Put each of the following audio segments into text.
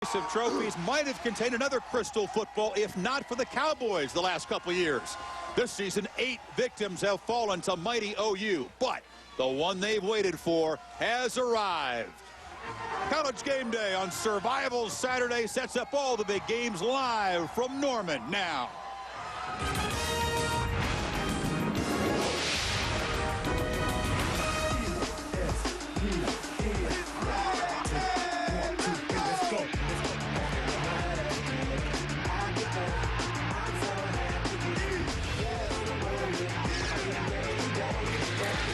Of trophies might have contained another crystal football if not for the Cowboys the last couple of years. This season, 8 victims have fallen to mighty OU, but the one they've waited for has arrived. College Game Day on Survival Saturday sets up all the big games live from Norman now.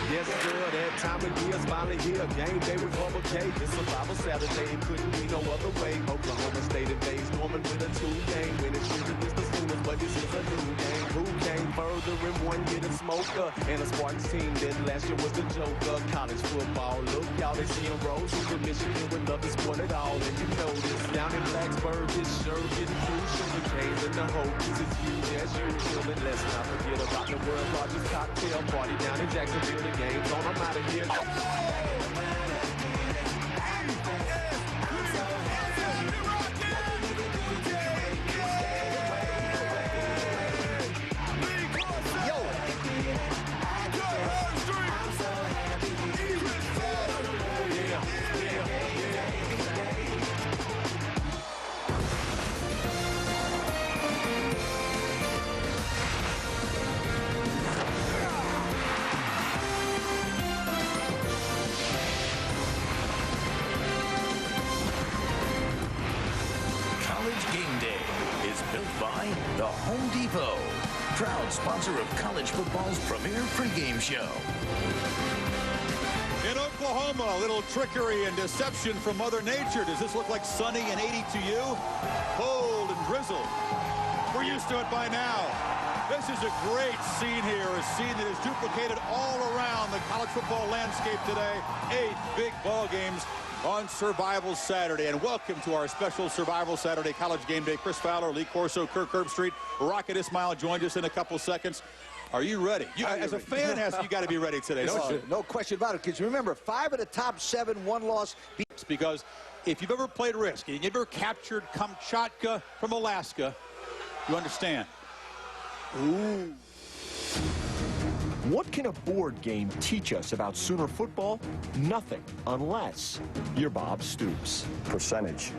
Yes, sir, that time of year's finally here. Game day with Bubba K. This Survival Saturday, it couldn't be no other way. Oklahoma State invades Norman with a 2-game winning streak against the Sooners, but this is a new game. Who came further in 1 year than Smoker? And a Spartans team that last year was the Joker. College football, look, y'all, they see him roll. Super Michigan would love to sport it all, and you know this. Down in Blacksburg, it's sure getting crucial. The Canes and the Hokies is huge as usual. And let's not forget about the world's largest cocktail party down in Jacksonville. The game's on, I'm out of here. Game Day is built by the Home Depot, proud sponsor of college football's premier pregame show. In Oklahoma, a little trickery and deception from Mother Nature. Does this look like sunny and 80 to you? Cold and drizzle. We're used to it by now. This is a great scene here, a scene that is duplicated all around the college football landscape today. 8 big ball games on Survival Saturday. And welcome to our special Survival Saturday College Game Day. Chris Fowler, Lee Corso, Kirk Herbstreit, Rocket Ismail joined us in a couple seconds. Are you ready? You, as a fan, you got to be ready today, don't you? No question about it. Because remember, 5 of the top 7 one-loss. Because if you've ever played Risk, and you've ever captured Kamchatka from Alaska, you understand. Ooh. What can a board game teach us about Sooner football? Nothing, unless you're Bob Stoops. Percentage.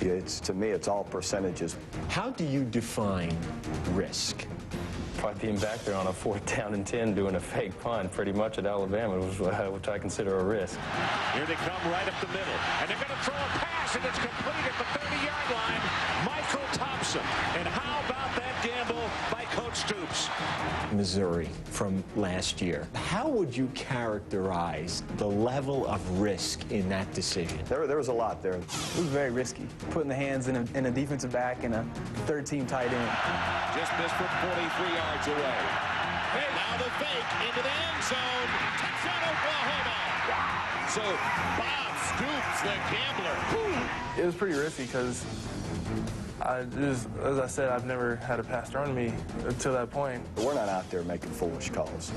To me, it's all percentages. How do you define risk? Probably being back there on a 4th down and 10 doing a fake punt pretty much at Alabama, which I consider a risk. Here they come right up the middle, and they're going to throw a pass, and it's complete at the 30-yard line. Michael Thompson. And how about that gamble by Coach Stoops? Missouri from last year. How would you characterize the level of risk in that decision? There was a lot there. It was very risky, putting the hands in a defensive back and a third-team tight end. Just missed from 43 yards away. And now the fake into the end zone. Touchdown, Oklahoma. So Bob Stoops, the gambler. It was pretty risky because, as I said, I've never had a pass thrown to me until that point. We're not out there making foolish calls.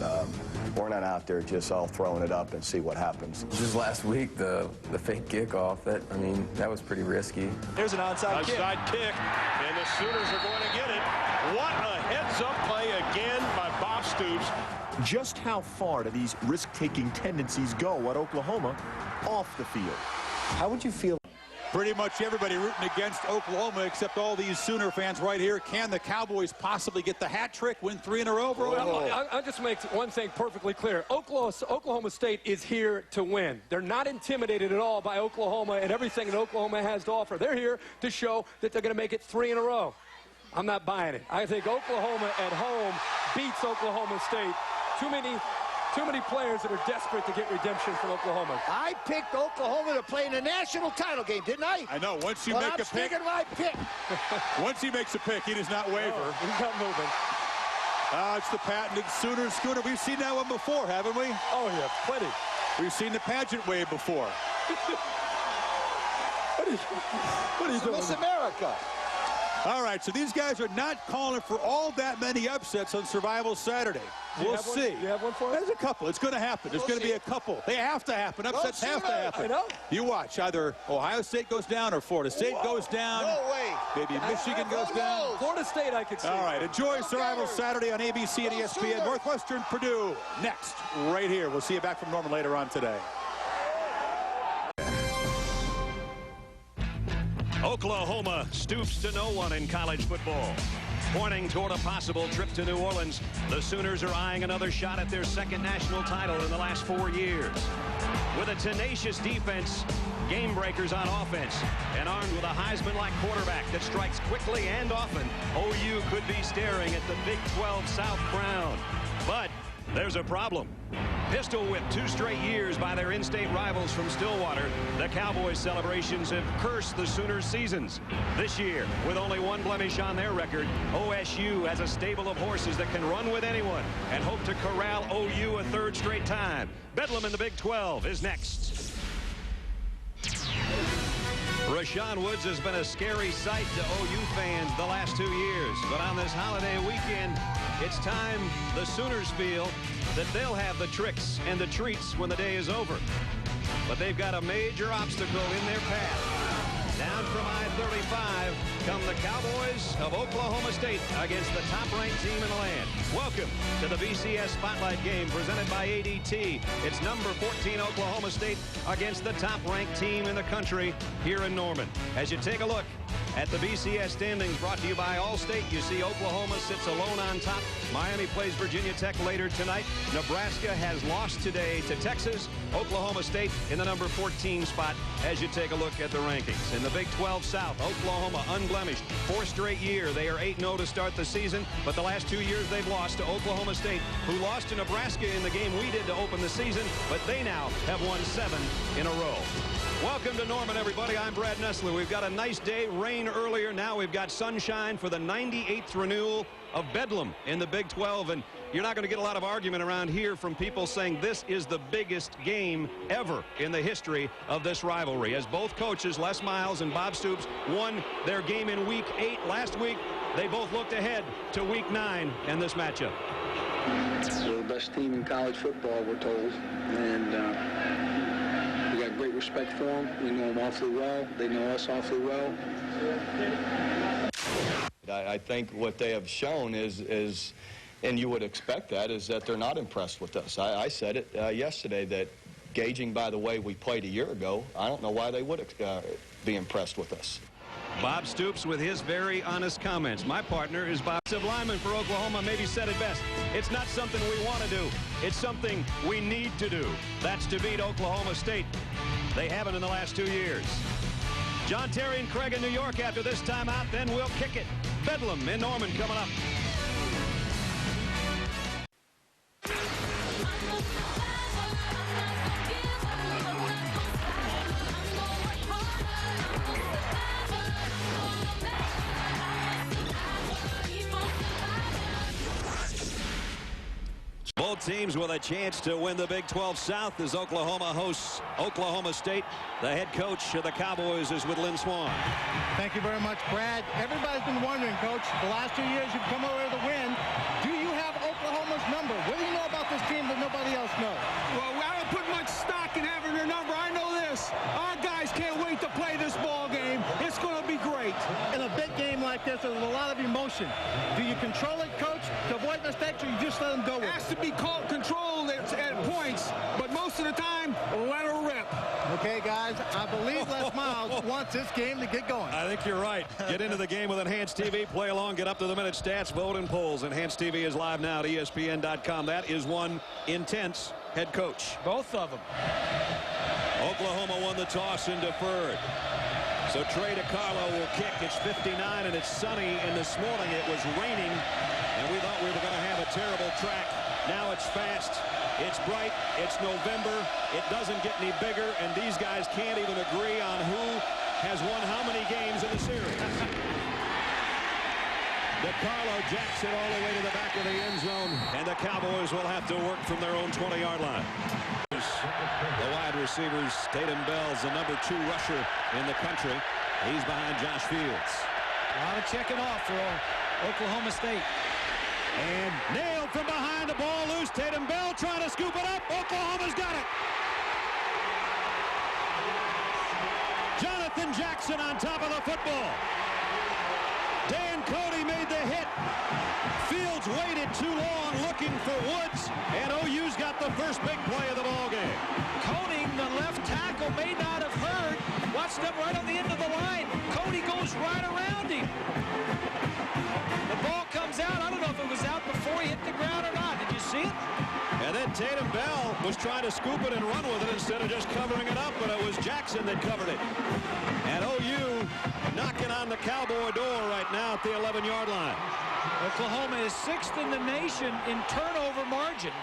We're not out there just all throwing it up and see what happens. Just last week, the fake kickoff, that was pretty risky. There's an onside kick. Onside kick, and the Sooners are going to get it. What a heads-up play again by Bob Stoops. Just how far do these risk-taking tendencies go at Oklahoma off the field? How would you feel? Pretty much everybody rooting against Oklahoma except all these Sooner fans right here. Can the Cowboys possibly get the hat trick, win 3 in a row? I'll just make one thing perfectly clear. Oklahoma State is here to win. They're not intimidated at all by Oklahoma and everything that Oklahoma has to offer. They're here to show that they're going to make it 3 in a row. I'm not buying it. I think Oklahoma at home beats Oklahoma State. Too many players that are desperate to get redemption from Oklahoma. I picked Oklahoma to play in a national title game, didn't I? I know. Once you make a pick, my pick. Once he makes a pick, he does not waver. Oh, he's not moving. It's the patented Sooner schooner. We've seen that one before, haven't we? Oh, yeah, plenty. We've seen the pageant wave before. What are you doing? Miss America. All right, so these guys are not calling for all that many upsets on Survival Saturday. We'll see. You have one for us? There's a couple. It's going to happen. There's going to be a couple. They have to happen. Upsets have to happen. I know. You watch. Either Ohio State goes down or Florida State goes down. No way. Maybe Michigan goes down. Florida State, I could see. All right, enjoy Survival Saturday on ABC and ESPN. Northwestern, Purdue, next, right here. We'll see you back from Norman later on today. Oklahoma stoops to no one in college football. Pointing toward a possible trip to New Orleans, the Sooners are eyeing another shot at their second national title in the last 4 years. With a tenacious defense, game breakers on offense, and armed with a Heisman-like quarterback that strikes quickly and often, OU could be staring at the Big 12 South crown. But there's a problem. Pistol whipped 2 straight years by their in-state rivals from Stillwater, the Cowboys' celebrations have cursed the Sooners' seasons. This year, with only 1 blemish on their record, OSU has a stable of horses that can run with anyone and hope to corral OU a 3rd straight time. Bedlam in the Big 12 is next. Rashawn Woods has been a scary sight to OU fans the last 2 years. But on this holiday weekend, it's time the Sooners feel that they'll have the tricks and the treats when the day is over. But they've got a major obstacle in their path. Down from I-35 come the Cowboys of Oklahoma State against the top-ranked team in the land. Welcome to the BCS Spotlight game presented by ADT. It's number 14 Oklahoma State against the top-ranked team in the country here in Norman. As you take a look at the BCS standings brought to you by Allstate, you see Oklahoma sits alone on top. Miami plays Virginia Tech later tonight. Nebraska has lost today to Texas. Oklahoma State in the number 14 spot as you take a look at the rankings. In the Big 12 South, Oklahoma unblemished. 4th straight year. They are 8-0 to start the season, but the last 2 years they've lost to Oklahoma State, who lost to Nebraska in the game we did to open the season, but they now have won 7 in a row. Welcome to Norman, everybody. I'm Brad Nessler. We've got a nice day. Rain earlier. Now we've got sunshine for the 98th renewal of Bedlam in the Big 12. And you're not going to get a lot of argument around here from people saying this is the biggest game ever in the history of this rivalry. As both coaches, Les Miles and Bob Stoops, won their game in Week 8 last week, they both looked ahead to Week 9 and this matchup. We're the best team in college football, we're told. And we got great respect for them. We know them awfully well. They know us awfully well. I think what they have shown is, and you would expect that, is that they're not impressed with us. I said it yesterday that gauging by the way we played a year ago, I don't know why they would be impressed with us. Bob Stoops with his very honest comments. My partner is Bob. Lineman for Oklahoma maybe said it best. It's not something we want to do. It's something we need to do. That's to beat Oklahoma State. They haven't in the last 2 years. John Terry and Craig in New York after this timeout. Then we'll kick it. Bedlam in Norman coming up. Both teams with a chance to win the Big 12 South as Oklahoma hosts Oklahoma State. The head coach of the Cowboys is with Lynn Swan. Thank you very much, Brad. Everybody's been wondering, Coach, the last 2 years you've come over to win. Do you have Oklahoma's number? What do you know about this team that nobody else knows? Well, I don't put much stock in having their number. I know this. Our guys can't wait to play this ball game. It's going to be great. In a big game like this, there's a lot of emotion. Do you control it, Coach, to avoid mistakes, or you just let them go with it? It has to be controlled at points, but most of the time, let her rip. Okay, guys, I believe Les Miles wants this game to get going. I think you're right. Get into the game with Enhanced TV. Play along. Get up to the minute stats. Vote and polls. Enhanced TV is live now at ESPN.com. That is one intense head coach. Both of them. Oklahoma won the toss and deferred. So Trey DiCarlo will kick. It's 59 and it's sunny, and this morning it was raining and we thought we were going to have a terrible track. Now it's fast, it's bright, it's November, it doesn't get any bigger, and these guys can't even agree on who has won how many games in the series. DiCarlo jacks it all the way to the back of the end zone, and the Cowboys will have to work from their own 20-yard line. The wide receivers, Tatum Bell's the number 2 rusher in the country. He's behind Josh Fields. A lot of checking off for Oklahoma State. And nailed from behind, the ball loose. Tatum Bell trying to scoop it up. Oklahoma's got it. Jonathan Jackson on top of the football. Dan Cody made the hit. Fields waited too long looking for Woods, and OU's got the first big play of the ball game. Koning, the left tackle, may not have heard. Watched him right on the end of the line. Cody goes right around him. The ball comes out. I don't know if it was out before he hit the ground or not. Did you see it? And then Tatum Bell was trying to scoop it and run with it instead of just covering it up, but it was Jackson that covered it. And OU knocking on the Cowboy door right now at the 11-yard line. Oklahoma is 6th in the nation in turnover margin.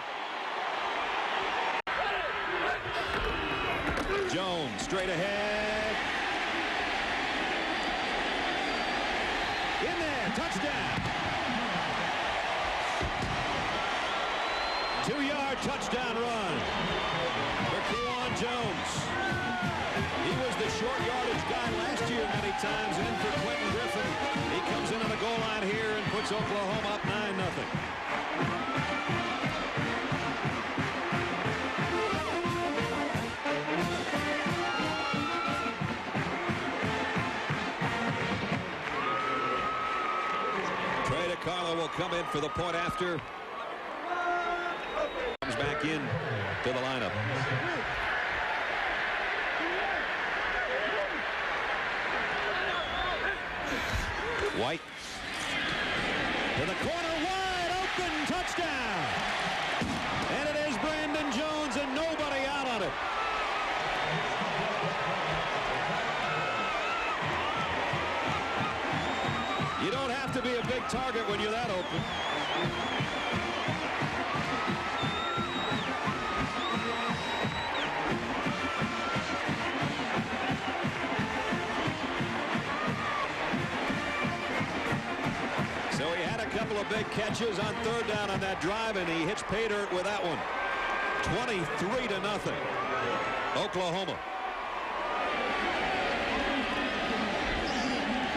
Jones straight ahead. In there, touchdown. 2-yard touchdown run for Kewan Jones. He was the short yardage guy last year many times in for Quentin Griffin. He comes in on the goal line here and puts Oklahoma up 9-0. Carlo will come in for the point after. Comes back in to the lineup. White to the corner, wide open, touchdown. And it is Brandon Jones and nobody out on it. You don't have to be a big target when you're that open. So he had a couple of big catches on 3rd down on that drive, and he hits pay dirt with that one. 23-0. Oklahoma.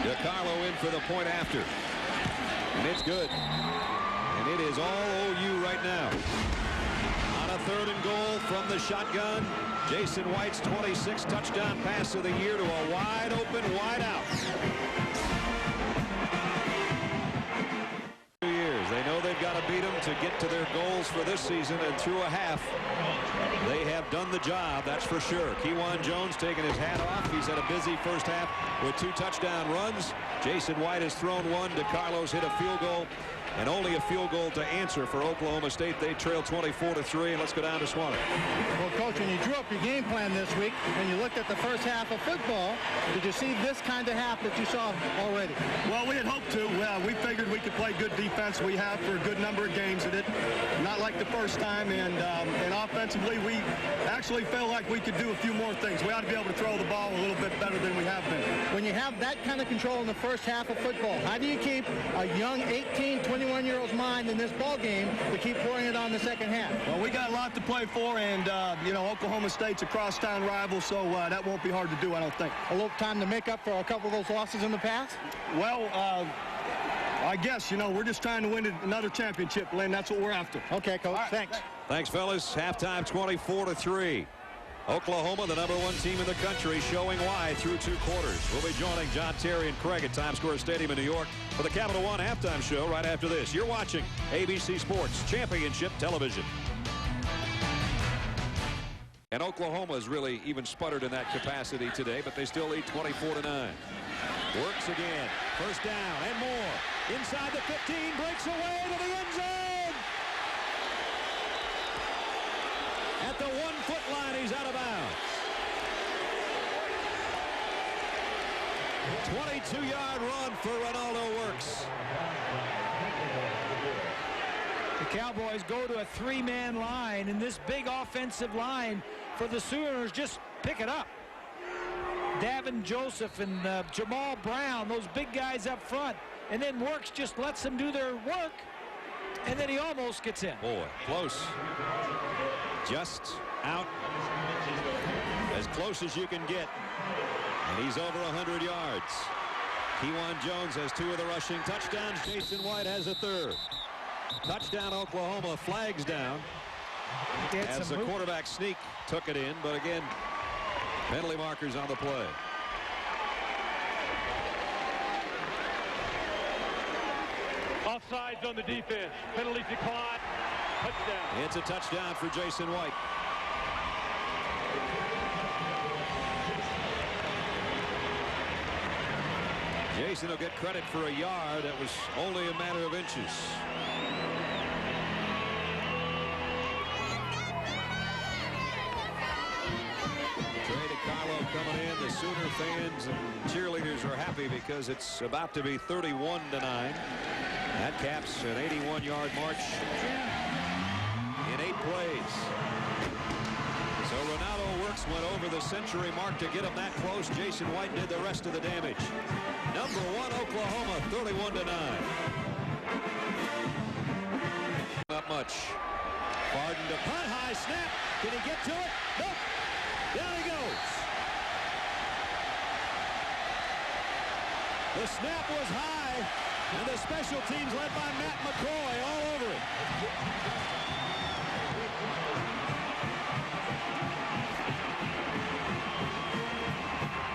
DeCarlo in for the point after. And it's good. And it is all OU right now. On a 3rd and goal from the shotgun. Jason White's 26th touchdown pass of the year to a wide open, wide out. They know they've got to beat them to get to their goals for this season, and through a half, they have done the job, that's for sure. Kewan Jones taking his hat off. He's had a busy first half with 2 touchdown runs. Jason White has thrown one. DeCarlo's hit a field goal, and only a field goal to answer for Oklahoma State. They trail 24-3, and let's go down to Swanner. Well, Coach, when you drew up your game plan this week, and you looked at the first half of football, did you see this kind of half that you saw already? Well, we had hoped to. We figured we could play good defense. We have for a good number of games. It not like the first time, and offensively, we actually felt like we could do a few more things. We ought to be able to throw the ball a little bit better than we have been. When you have that kind of control in the first half of football, how do you keep a young 18, 21-year-old's mind in this ball game to keep pouring it on the second half? Well, we got a lot to play for, and Oklahoma State's a crosstown rival, so that won't be hard to do, I don't think. A little time to make up for a couple of those losses in the past? Well, I guess, we're just trying to win another championship, Lynn. That's what we're after. Okay, Coach. Right. Thanks. Thanks, fellas. Halftime 24-3. Oklahoma, the #1 team in the country, showing why through 2 quarters. We'll be joining John Terry and Craig at Times Square Stadium in New York for the Capital One halftime show right after this. You're watching ABC Sports Championship Television. And Oklahoma's really even sputtered in that capacity today, but they still lead 24-9. Works again. First down and more. Inside the 15, breaks away to the end zone. At the 1-foot line, he's out of bounds. 22-yard run for Ronaldo Works. The Cowboys go to a 3-man line, and this big offensive line for the Sooners just pick it up. Davin Joseph and Jamal Brown, those big guys up front, and then Works just lets them do their work, and then he almost gets in. Boy, close. Just out. As close as you can get. And he's over 100 yards. Kewan Jones has 2 of the rushing touchdowns. Jason White has a 3rd. Touchdown Oklahoma. Flags down as the quarterback sneak took it in, but again, penalty markers on the play. Offsides on the defense. Penalty decline. Touchdown. It's a touchdown for Jason White. Jason will get credit for a yard. That was only a matter of inches. Trey DiCarlo coming in. The Sooner fans and cheerleaders are happy because it's about to be 31-9. That caps an 81-yard march in 8 plays. So Ronaldo Works went over the century mark to get him that close. Jason White did the rest of the damage. Number 1 Oklahoma, 31-9. Not much. Barden to punt, high snap. Can he get to it? Nope. Down he goes. The snap was high, and the special teams led by Matt McCoy all over it.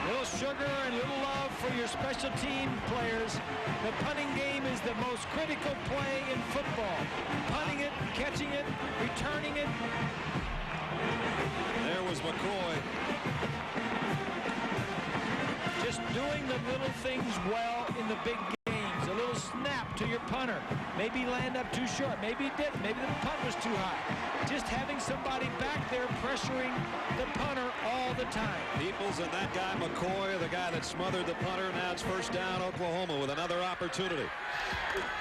Little sugar and little love for your special team players. The punting game is the most critical play in football. Punting it, catching it, returning it. There was McCoy. Just doing the little things well in the big games. A little snap to your punter. Maybe land up too short. Maybe he didn't. Maybe the punt was too high. Just having somebody back there pressuring the punter all the time. Peoples and that guy McCoy, the guy that smothered the punter. Now it's first down Oklahoma with another opportunity.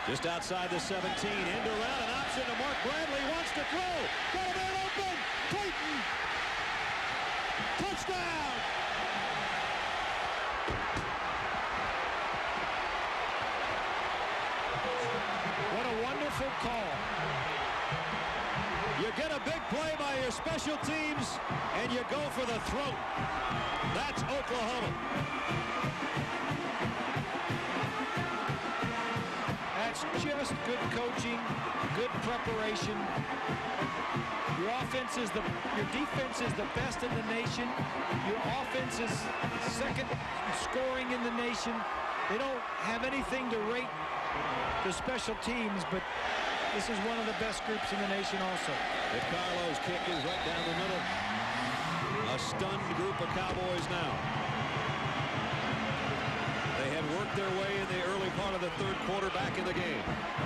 Just outside the 17. End around, an option to Mark Bradley. Wants to throw. Got a man open. Clayton. Touchdown. What a wonderful call. You get a big play by your special teams, and you go for the throat. That's Oklahoma. That's just good coaching, good preparation. Your defense is the best in the nation. Your offense is second scoring in the nation. They don't have anything to rate the special teams, but this is one of the best groups in the nation also. DiCarlo's kick is right down the middle. A stunned group of Cowboys now. They had worked their way in the early part of the 3rd quarter back in the game.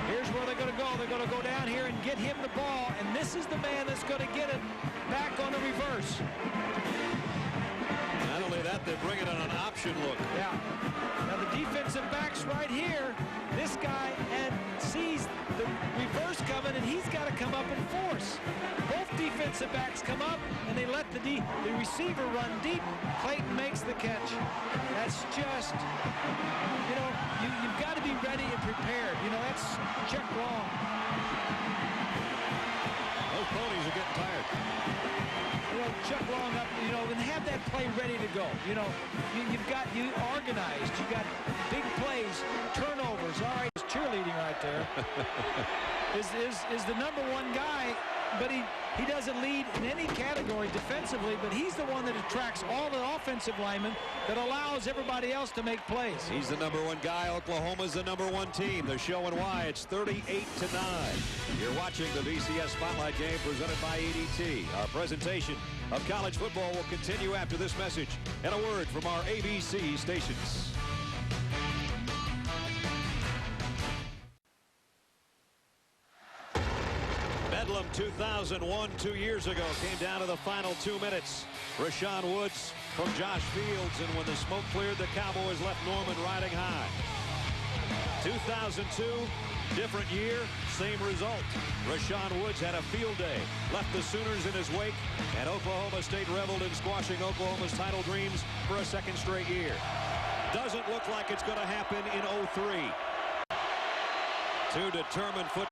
Here's where they're going to go. They're going to go down here and get him the ball, and this is the man that's going to get it back on the reverse. Not only that, they bring it on an option look. Yeah. Now the defensive back's right here. This guy sees the reverse coming, and he's got to come up and force. Both defensive backs come up, and they let the receiver run deep. Clayton makes the catch. That's just, you know, you've got to be ready and prepared. You know, that's check long. Those ponies are getting tired. You know, Chuck Long up, you know, and have that play ready to go. You know, you've got you organized. You got big plays, turnovers. All right, it's cheerleading right there. is the number 1 guy, but he doesn't lead in any category defensively, but he's the one that attracts all the offensive linemen that allows everybody else to make plays. He's the number 1 guy. Oklahoma's the number 1 team. They're showing why. It's 38-9. You're watching the VCS Spotlight game presented by EDT. Our presentation of college football will continue after this message and a word from our ABC stations. Bedlam 2001, 2 years ago, came down to the final 2 minutes. Rashawn Woods from Josh Fields, and when the smoke cleared, the Cowboys left Norman riding high. 2002, different year, same result. Rashawn Woods had a field day, left the Sooners in his wake, and Oklahoma State reveled in squashing Oklahoma's title dreams for a 2nd straight year. Doesn't look like it's going to happen in 03. Two determined football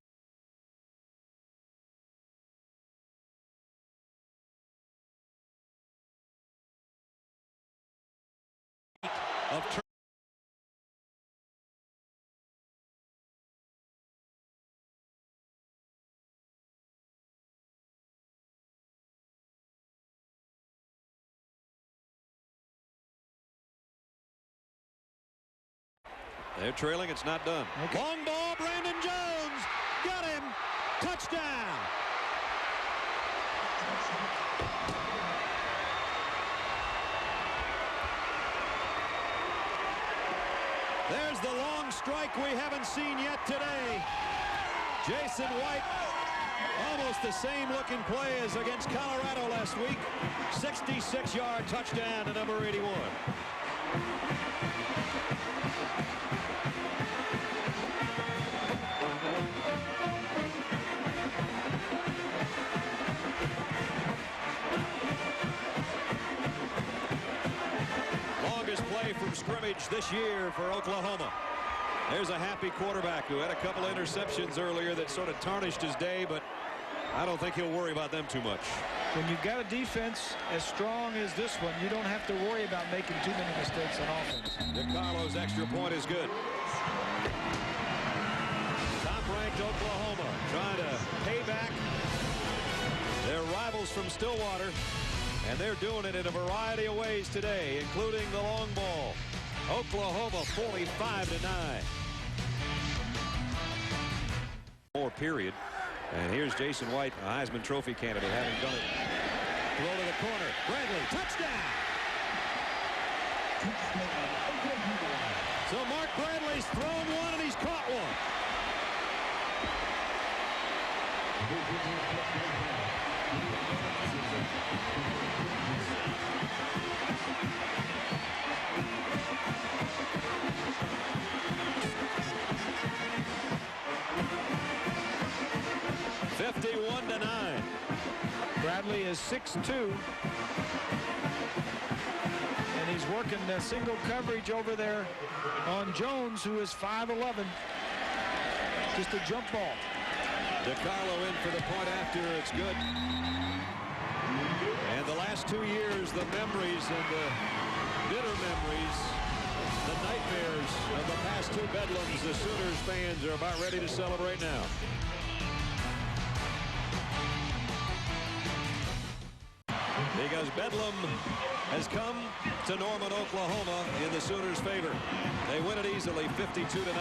of They're trailing. It's not done. Okay. Long ball. Brandon Jones got him. Touchdown. There's the long strike we haven't seen yet today. Jason White, almost the same looking play as against Colorado last week. 66-yard touchdown to number 81. Longest play from scrimmage this year for Oklahoma. There's a happy quarterback who had a couple of interceptions earlier that sort of tarnished his day, but I don't think he'll worry about them too much. When you've got a defense as strong as this one, you don't have to worry about making too many mistakes on offense. DeCarlo's extra point is good. Top-ranked Oklahoma trying to pay back their rivals from Stillwater, and they're doing it in a variety of ways today, including the long ball. Oklahoma 45-9. More period. And here's Jason White, a Heisman Trophy candidate, having done it. Throw to the corner. Bradley, touchdown! So Mark Bradley's thrown one and he's caught one. Bradley is 6'2", and he's working the single coverage over there on Jones, who is 5'11". Just a jump ball. DeCarlo in for the point after. It's good. And the last 2 years, the memories and the bitter memories, the nightmares of the past two bedlams, the Sooners fans are about ready to celebrate now. Because Bedlam has come to Norman, Oklahoma in the Sooners' favor. They win it easily, 52-9.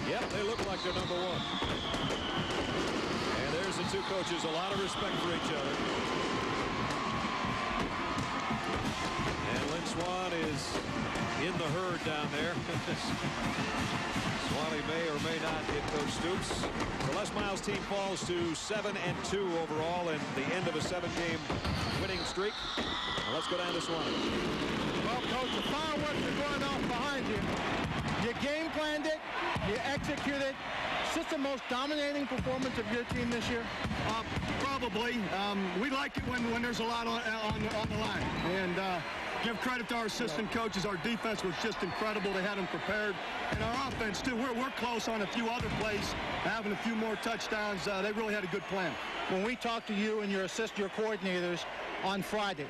Yep, they look like they're number one. And there's the two coaches, a lot of respect for each other. And Lynn Swan is in the herd down there. Swanee may or may not hit Coach Stoops. The Les Miles team falls to 7-2 overall and the end of a 7-game winning streak. Now let's go down to Swanee. Well, Coach, the fireworks are going off behind you. You game planned it. You executed. Is this the most dominating performance of your team this year? Probably. We like it when there's a lot on the line. And give credit to our assistant coaches. Our defense was just incredible. They had them prepared. And our offense, too. We're close on a few other plays, having a few more touchdowns. They really had a good plan. When we talked to you and your coordinators on Friday,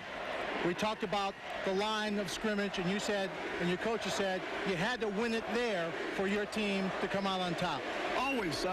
we talked about the line of scrimmage, and you said, and your coaches said, you had to win it there for your team to come out on top. Always.